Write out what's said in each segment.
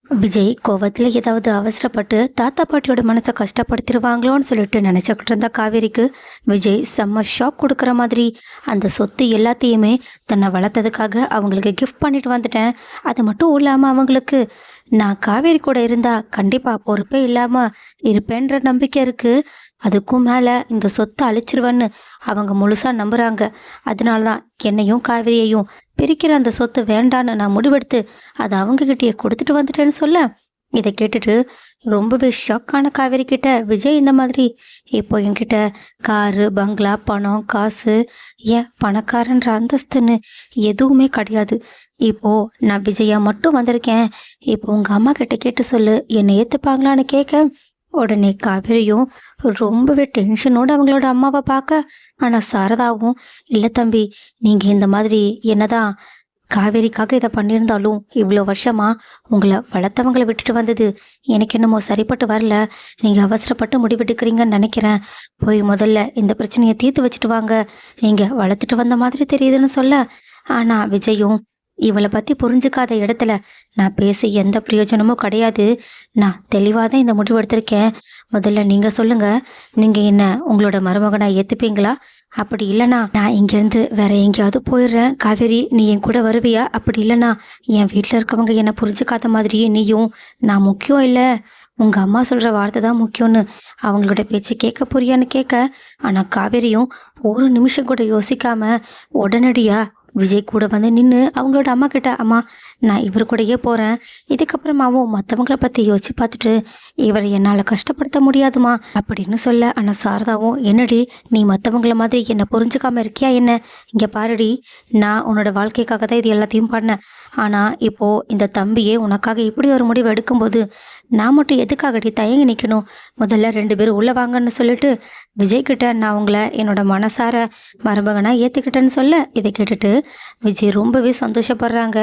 விஜய் கோவத்தில் ஏதாவது அவசரப்பட்டு தாத்தா பாட்டியோட மனசை கஷ்டப்படுத்திடுவாங்களோன்னு சொல்லிட்டு நினச்சிக்கிட்டு இருந்த காவேரிக்கு விஜய் செம்ம ஷாக் கொடுக்குற மாதிரி அந்த சொத்து எல்லாத்தையுமே தன்னை வளர்த்ததுக்காக அவங்களுக்கு கிஃப்ட் பண்ணிட்டு வந்துட்டேன். அது மட்டும் இல்லாமல் அவங்களுக்கு நான் காவேரி கூட இருந்தா கண்டிப்பாக பொறுப்பே இல்லாமல் இருப்பேன்ற நம்பிக்கை இருக்குது. அதுக்கும் மேலே இந்த சொத்தை அழிச்சிருவேன்னு அவங்க முழுசாக நம்புகிறாங்க. அதனால தான் என்னையும் காவேரியையும் பிரிக்கிற அந்த சொத்து வேண்டான்னு நான் முடிவெடுத்து அதை அவங்கக்கிட்டேயே கொடுத்துட்டு வந்துட்டேன்னு சொல்ல, இதை கேட்டுட்டு ரொம்பவே ஷாக்கான காவேரி கிட்ட விஜய் இந்த மாதிரி இப்போ என்கிட்ட காரு பங்களா பணம் காசு ஏன் பணக்காரன்ற அந்தஸ்துன்னு எதுவுமே கிடையாது. இப்போ நான் விஜயா மட்டும் வந்திருக்கேன். இப்போ உங்கள் அம்மா கிட்ட கேட்டு சொல்லு என்னை ஏற்றுப்பாங்களான்னு கேட்க, உடனே காவேரியும் ரொம்பவே டென்ஷனோடு அவங்களோட அம்மாவை பார்க்க, ஆனால் சாரதாவும் இல்லை தம்பி, நீங்கள் இந்த மாதிரி என்னதான் காவேரிக்காக இதை பண்ணியிருந்தாலும் இவ்வளோ வருஷமா உங்களை வளர்த்தவங்களை விட்டுட்டு வந்தது எனக்கு என்னமோ சரிப்பட்டு வரல. நீங்கள் அவசரப்பட்டு முடிவெடுக்கிறீங்கன்னு நினைக்கிறேன். போய் முதல்ல இந்த பிரச்சனையை தீர்த்து வச்சுட்டு வாங்க. நீங்கள் வளர்த்துட்டு வந்த மாதிரி தெரியுதுன்னு சொல்ல, ஆனால் விஜயும் இவளை பற்றி புரிஞ்சுக்காத இடத்துல நான் பேசி எந்த பிரயோஜனமும் கிடையாது. நான் தெளிவாக தான் இந்த முடிவு எடுத்திருக்கேன். முதல்ல நீங்கள் சொல்லுங்கள், நீங்கள் என்ன உங்களோட மருமகனை ஏற்றுப்பீங்களா? அப்படி இல்லைனா நான் இங்கேருந்து வேற எங்கேயாவது போயிடுறேன். காவேரி நீ என் கூட வருவியா? அப்படி இல்லைனா என் வீட்டில் இருக்கவங்க என்னை புரிஞ்சுக்காத மாதிரியே நீயும் நான் முக்கியம் இல்லை, உங்கள் அம்மா சொல்கிற வார்த்தை தான் முக்கியம்னு அவங்களோட பேச்சு கேட்க புரியான்னு கேட்க, ஆனால் காவேரியும் ஒரு நிமிஷம் கூட யோசிக்காம உடனடியாக விஜய் கூட வந்து நின்று அவங்களோட அம்மா கிட்ட, அம்மா நான் இவர் கூடயே போகிறேன். இதுக்கப்புறமாவும் மற்றவங்கள பற்றி யோசிச்சு பார்த்துட்டு இவரை என்னால் கஷ்டப்படுத்த முடியாதுமா அப்படின்னு சொல்ல, ஆனால் சாரதாவும் என்னடி நீ மற்றவங்கள மாதிரி என்னை புரிஞ்சுக்காம இருக்கியா என்ன? இங்கே பாருடி, நான் உன்னோட வாழ்க்கைக்காக தான் இது எல்லாத்தையும் பண்ணேன். ஆனால் இப்போது இந்த தம்பியே உனக்காக இப்படி ஒரு முடிவு எடுக்கும்போது நான் மட்டும் எதுக்காகடி தயங்கி நிற்கணும்? முதல்ல 2 பேரும் உள்ளே வாங்கன்னு சொல்லிட்டு விஜய்கிட்ட நான் உங்களை என்னோட மனசார மருமகனாக ஏற்றுக்கிட்டேன்னு சொல்ல, இதை கேட்டுட்டு விஜய் ரொம்பவே சந்தோஷப்படுறாங்க.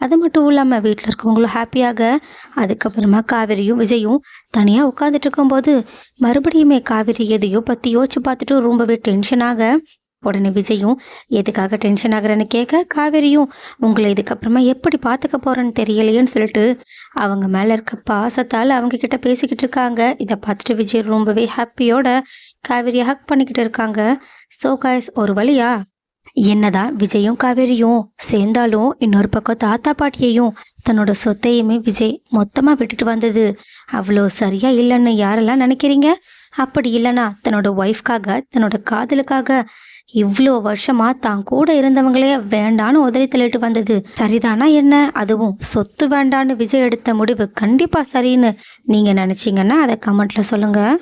அது மட்டும் இல்லாமல் வீட்டில் இருக்கவங்களும் ஹாப்பியாக. அதுக்கப்புறமா காவேரியும் விஜயும் தனியாக உட்காந்துட்டு இருக்கும்போது மறுபடியுமே காவேரி எதையோ பற்றி யோசிச்சு பார்த்துட்டு ரொம்பவே டென்ஷனாக, உடனே விஜயும் எதுக்காக டென்ஷன் ஆகுறேன்னு கேட்க, காவேரியும் உங்களை இதுக்கப்புறமா எப்படி பார்த்துக்க போகிறேன்னு தெரியலையேன்னு சொல்லிட்டு அவங்க மேலே இருக்க பாசத்தால் அவங்க கிட்ட பேசிக்கிட்டு இருக்காங்க. இதை பார்த்துட்டு விஜய் ரொம்பவே ஹாப்பியோட காவேரியை ஹக் பண்ணிக்கிட்டு இருக்காங்க. ஸோ காய்ஸ், ஒரு வழியா என்னதான் விஜயும் காவேரியும் சேர்ந்தாலும் இன்னொரு பக்கம் தாத்தா பாட்டியையும் தன்னோட சொத்தையுமே விஜய் மொத்தமாக விட்டுட்டு வந்தது அவ்வளோ சரியா இல்லைன்னு யாரெல்லாம் நினைக்கிறீங்க? அப்படி இல்லைன்னா தன்னோட ஒய்ஃப்காக தன்னோட காதலுக்காக இவ்வளோ வருஷமா தான் கூட இருந்தவங்களே வேண்டான்னு உதறி தள்ளிட்டு வந்தது சரிதானா என்ன? அதுவும் சொத்து வேண்டான்னு விஜய் எடுத்த முடிவு கண்டிப்பாக சரின்னு நீங்கள் நினச்சிங்கன்னா அதை கமெண்ட்ல சொல்லுங்கள்.